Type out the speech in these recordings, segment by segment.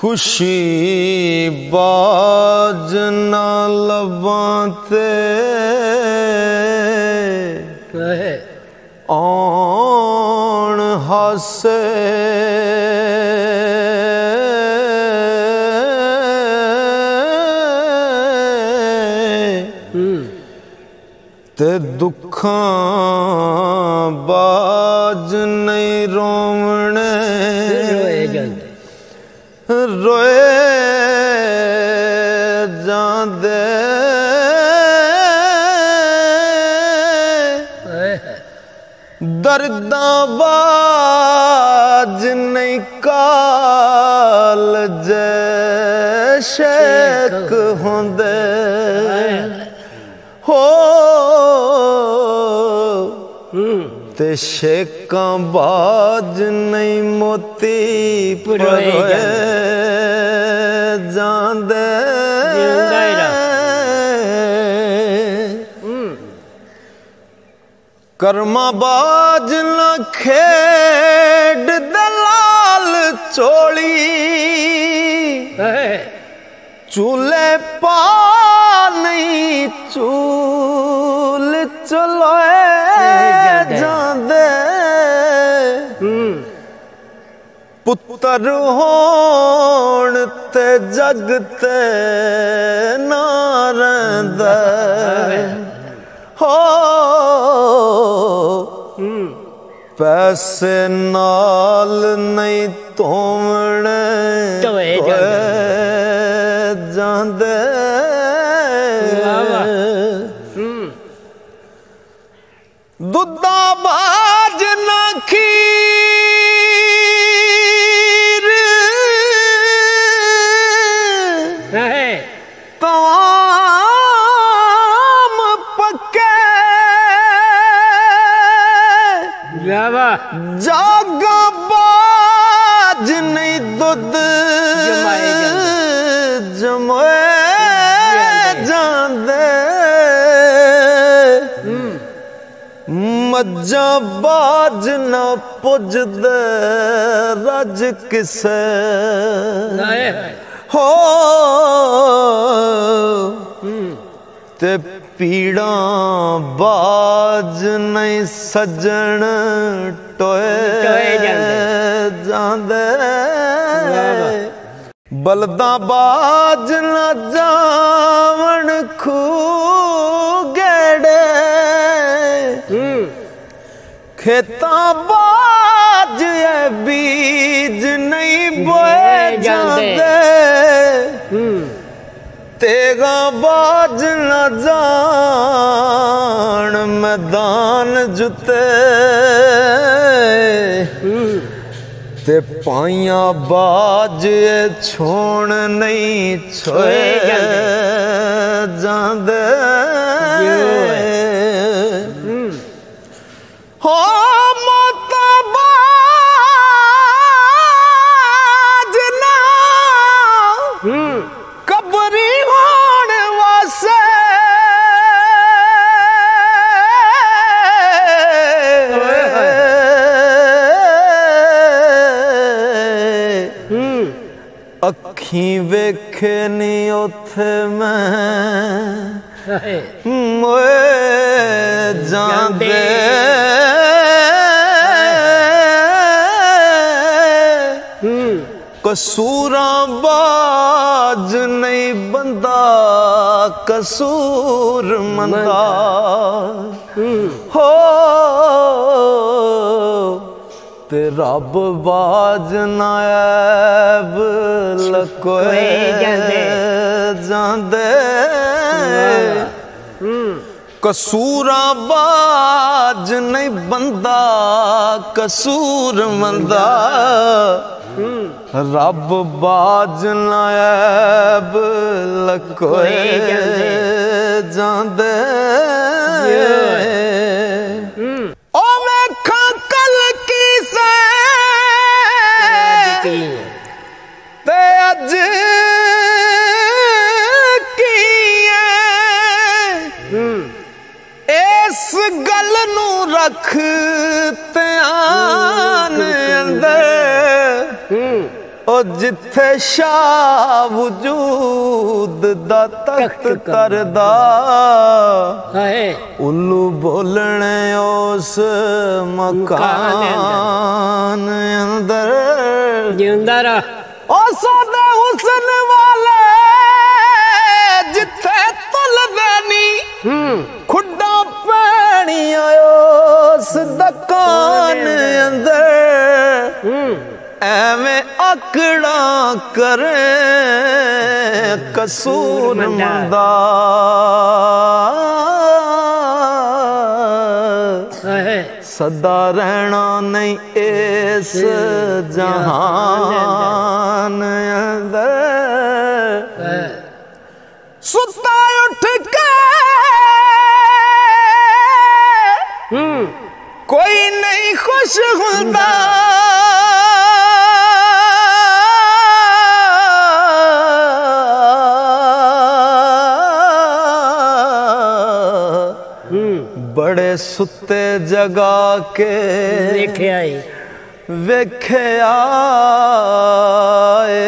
खुशी बाज ना लबाते आन हासे ते दुखां बाज नहीं रोवणे रोए जांदे दर्दां बाज नहीं काल जैशक होंदे हो ते शेकां बाज नहीं मोती परोए जांदे कर्मा बाज न खेड दलाल चोली चूल्हे पा नहीं चूल चलोए जांदे पुत्र होण ते जग ते ना रहिंदा हो पैसे नाल नहीं तोवणे जांदे दुद्धा बाज ना खीर तमाम पक्के जागा बाज नहीं दुध जमोए जांदे मज्जा बाज ना पुजदे रज किसे हो ते पीड़ा बाज नहीं सजन टोए जांदे बलदा बाज न जावण खू गेड़े खेता बाज बीज नहीं बोए जांदे तेगा बाज न जान मैदान जुते ते पाइया बाज छोड़ नहीं छोए जांदे हो मोता बाज ना कबरी होण वासे अखी वेखे नहीं उथे मैं मोए जांदे कसूरा बाज नहीं बंदा कसूर मंदा हो ते रब बाज नायब लकोए जांदे कसूरा बाज नहीं बंदा कसूर मंदा रब बाज नायब लकोए जांदे ओ वेखां कल की से ते अज की इस गल नू रख ध्यान अंदर ओ जिथे शाह वजूद दा तख्त करदा उल्लू बोलने उस मकान अंदर जिंदा रह ओ सोदे हुसन वाले जिथे तुल देनी खुड्डा पैनी उस दुकान अंदर एवें आकड़ा करे कसूर मंदा सदा रहना नहीं इस जहान अंदर सुता उठ के कोई नहीं खुश होता बड़े सुते जगा के वेखे आए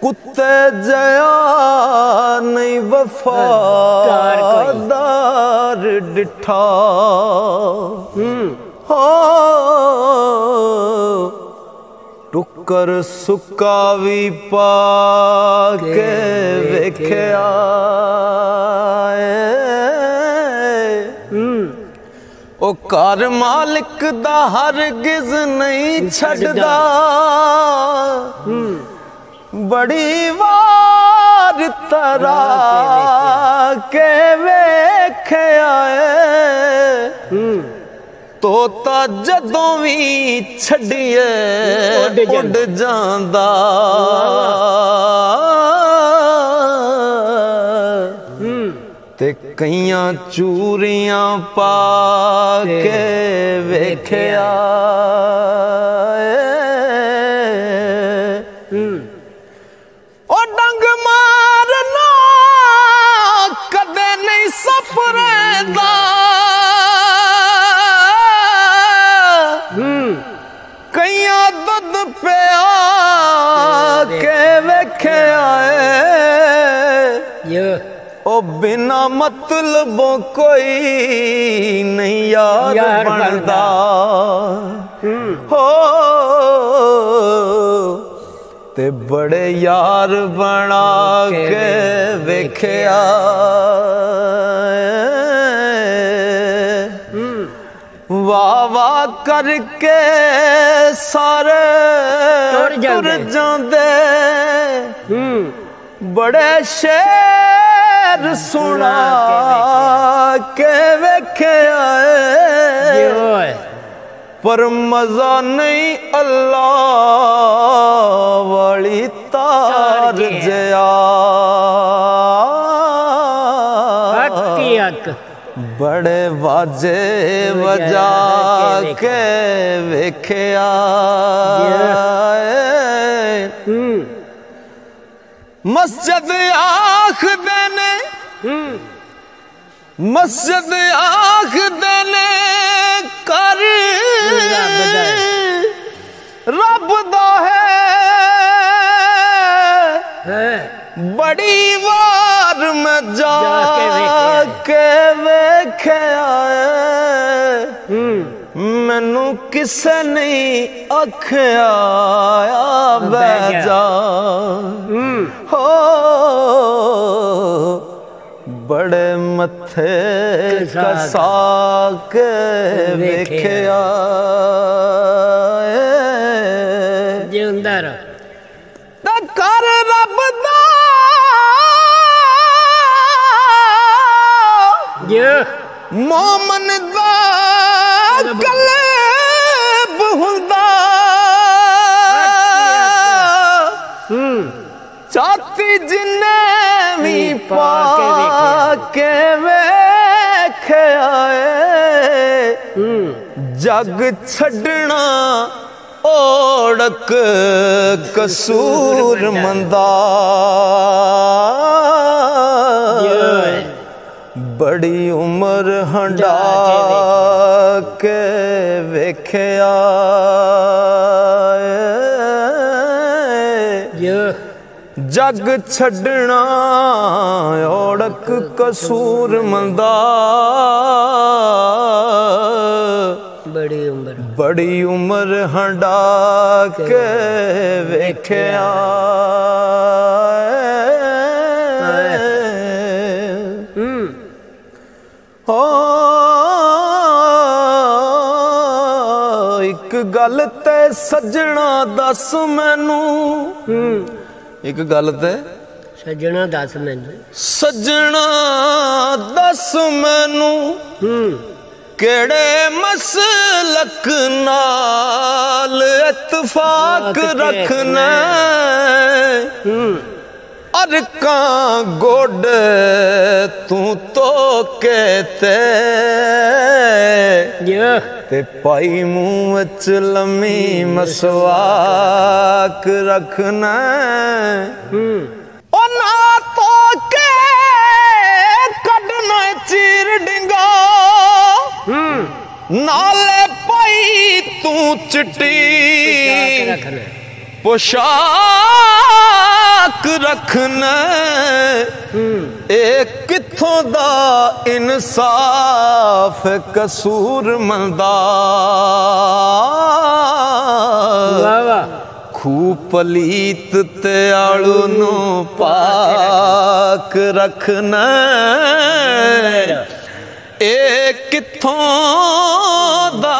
कुत्ते जया नहीं वफादार डिठा हो टुकर सुक्का भी पा के वेख्या ओ घर मालिक दा हरगिज नहीं छड़दा बड़ी वार तरा के वेख्या तोता जदों भी छड़िए उड़ जांदा ते कईयां चूरियां पा के वेख्या ओ डंग मारना कदे नहीं सफरेंदा कईयां दुध पिया के वेख्या ओ बिना मतलबों कोई नहीं यार बनदा हो ते बड़े यार बना के वेख्या वाह वाह करके सारे तुर जांदे बड़े शेर सुना के वेख्या पर मजा नहीं अल्लाह वाली तार जया बड़े वाजे वजा के वेख्या मस्जिद आख देने मस्जिद आख देने कर रब दा है बड़ी वार में जा के वेख्या मैनू किसे नहीं आख्या बैजा हो बड़े मथे कसा के वेख्या कर रब दा मोमन दा कल्ब हुंदा चाती जिन्ने भी पा के वेख्या जग छड़ना ओड़क कसूर मंदा बड़ी उम्र हंडा के वेख्या जग छड़ना ओड़क कसूर मंदा बड़ी उम्र हंडा के वेख्या एक गल ते सजना दस मैनू एक गल ते सजना दस मैनू सजना दस मैनू केड़े मसलक नाल इत्तफाक रखना अरका गोडे तू तो कहते ते पाई मुँह विच लम्मी मसवाक रखना ओ ना तो के कढना चीर डिंगा नाले पाई तू चिट्टी पोशाक रखना ए किथों दा इंसाफ कसूर मंदा खू पलीत ते आलू नू पाक रखना ए किथों दा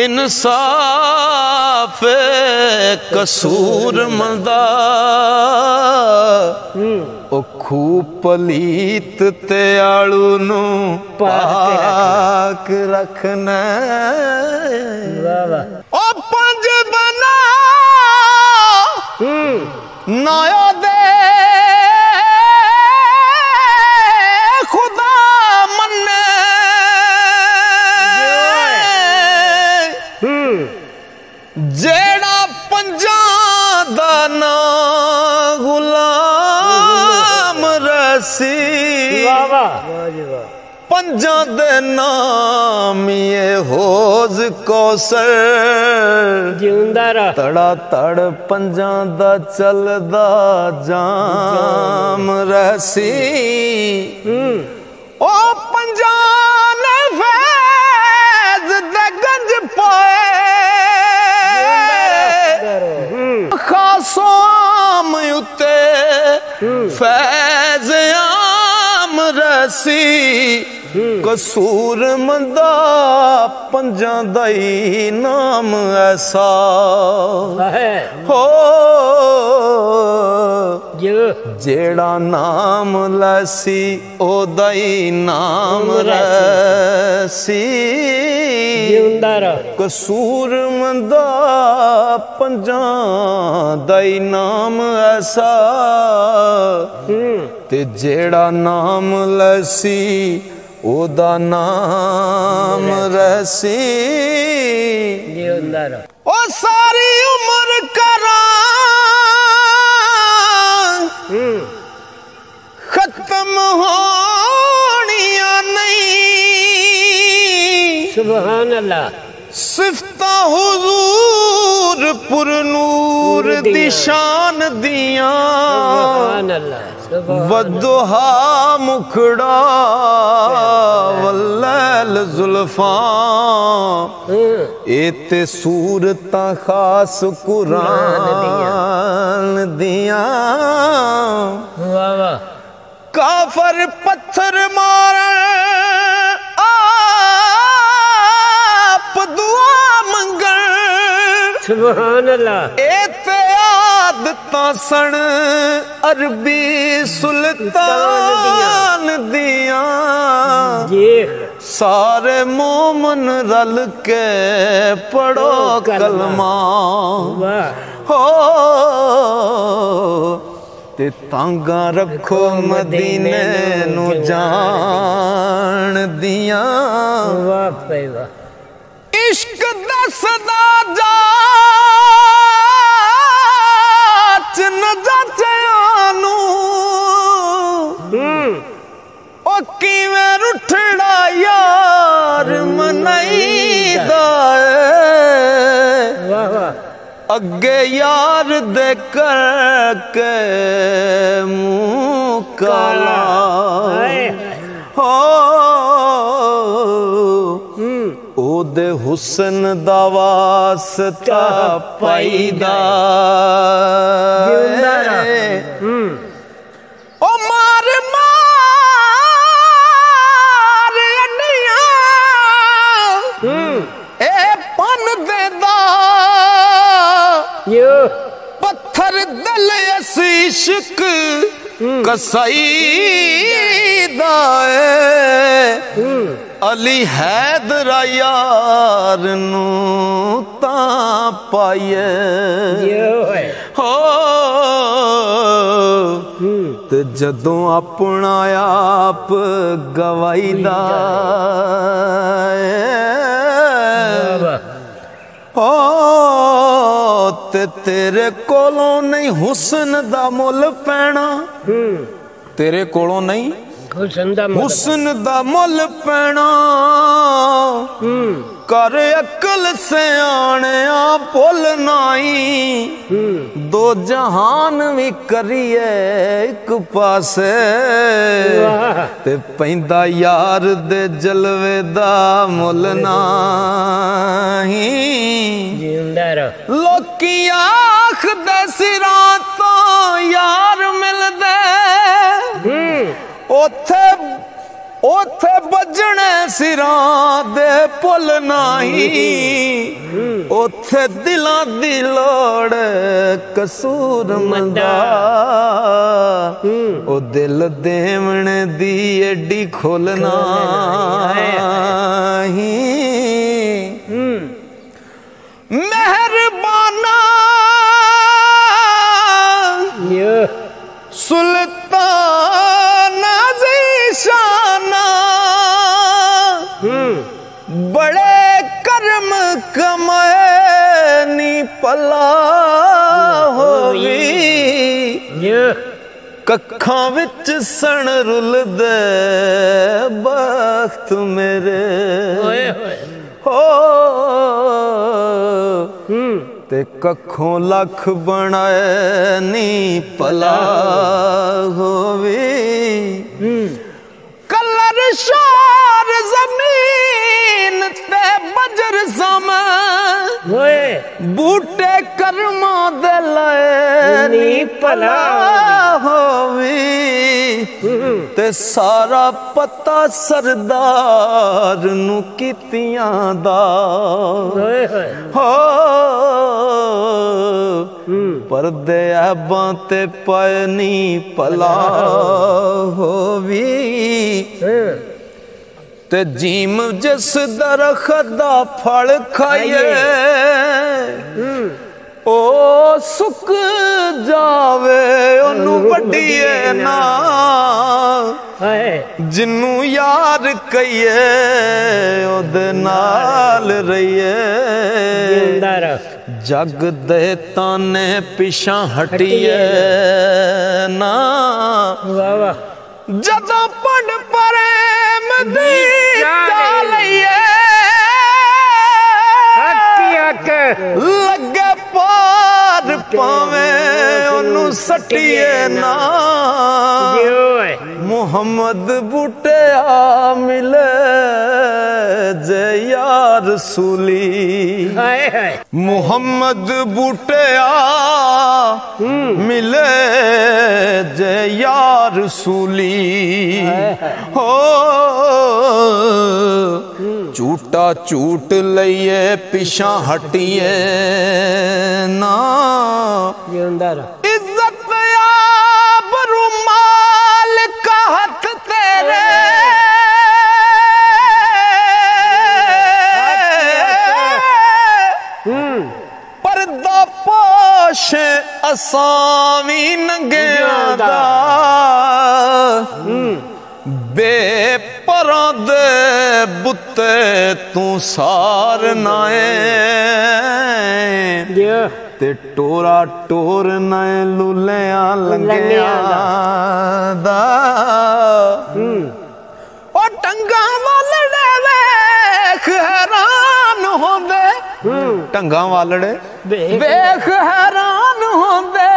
इंसाफ कसूर मंदा ओ खू पलीत ते आलू नू पाक रखना ओ पंज बना नाया दे खुदा मन्ने जेड़ा पंजा दा ना गुलाम रसी पंजा दे नाम ये होज कौसर तड़ा तड़ पंजा दा चलदा जाम रसी ओ पंजा ने फैज दे गंज पाए खासोम उते फैज आम रसी कसूर मंदा पंजा दाई नाम ऐसा हो जेड़ा नाम लसी ओ दाई नाम रसी कसूर मंदा पंजा दाई नाम ऐसा ते जेड़ा नाम लसी ओदा नाम रसी ओ सारी उम्र करा खत्म होनिया नहीं सुभान अल्लाह सिफता हुजूर पुर नूर दी शान दिया वदुहा मुखड़ा वल्लैल जुल्फां एते सूरतां खास कुरान दिया काफर पत्थर मारन आप दुआ मंगन सुभान अल्लाह एते आदतां सन अरबी सुल्तान दिया सारे मोमन रल के पढ़ो कलमा हो ते तांगा रखो मदीने नु जान दिया इश्क दसदा जाच न जाचयानू ओ की अगे यार दे करके मुँह काला हो ओदे हुसन दा वास्ता पाईदा ओ मार मार अड्डियां ए पन देदा पत्थर दल असीशक कसाई दाए अली हैदरा यार नू तां पाइए हो ते जदों अपना आप गवाईदा हो ते तेरे कोलों नहीं हुसन दा मुल पैना तेरे कोलों नहीं हुसन दा मुल पैना कर अकल से आने भुल नाई दो जहान भी करिए एक पासे ते पैंदा यार दे जलवे दा मुल नाही लोकी आखदे सिरां तो यार मिलदे ओथे ओथे बजने सिरां दे पुल नहीं ओथे दिलां दी लोड़ कसूर मंदा ओ दिल देवने दी एडी खोलना मेहरबाना सुल्तान ज़ीशाना बड़े कर्म कमाए नी पला होवी कखां विच सण रुलदे बख्त मेरे हो ते कखों लख बनाए नी पला होवे कलर शार जमीन ते बजर समय बूटे कर्मा दे लाए नी पला होवे ते सारा पता सरदार नू कीतियां दा हो परदे ऐबां ते पाए नी पला होवी ते जीम जिस दरख्त दा फल खाइए ओ सुक जावे ओनू वड्डीए ना जिन्नू यार कहिए ओदे नाल रहिए जग दे ताने पिछा हटिए ना जदों पढ़ प्रेम दी लइए लगे पार पावे ओनू सटिए ना मुहम्मद बूटिया मिले जे यार सूली मुहम्मद बूटिया मिले जे यार सूली हो झूठा झूठ लइए पिछा हटिए ना इज्जत आबरू माल का हथ तेरे पर्दा पोश असावी नंगिया दा बेपरां दे बुते तू सार नाए ते टोरा टोर नाए लुलिया लंगिया दा ओ टंगा वालड़े वेख हैरान होंदे ਢੰਗਾਂ ਵਾਲੜੇ ਵੇਖ। ਵੇਖ ਹੈਰਾਨ ਹੁੰਦੇ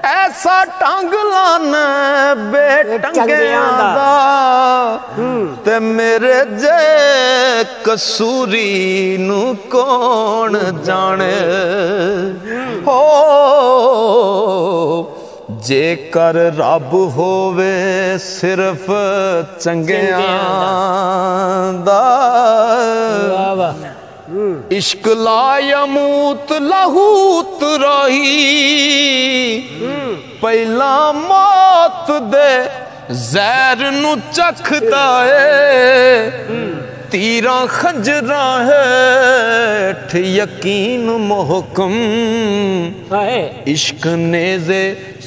ਐਸਾ ਢੰਗ ਲਾਨਾ ਬੇਟੰਗਿਆਂ ਦਾ ਤੇ ਮੇਰੇ ਜੇ ਕਸੂਰੀ ਨੂੰ ਕੌਣ ਜਾਣੇ ਹੋ ਜੇਕਰ ਰੱਬ ਹੋਵੇ ਸਿਰਫ ਚੰਗਿਆਂ ਦਾ ਵਾਹ ਵਾਹ इश्क ला यमूत लहूत रही पहला मौत दे जहर नु चखदा है तीरा खंजरा हेठ यकीन मोहकम इश्क नेज़े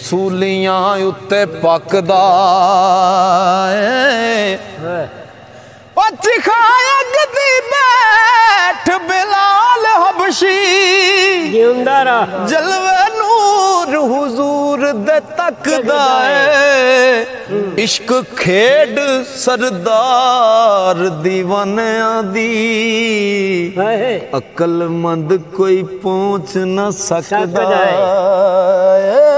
सूलियां उत्ते पकदा है चिखायक दी बैठ बिलाल हबशी जिंदा रह जलवे नूर हुजूर दे तकदा है इश्क खेड सरदार दीवानियां दी अकलमंद कोई पहुंच न सकदा है।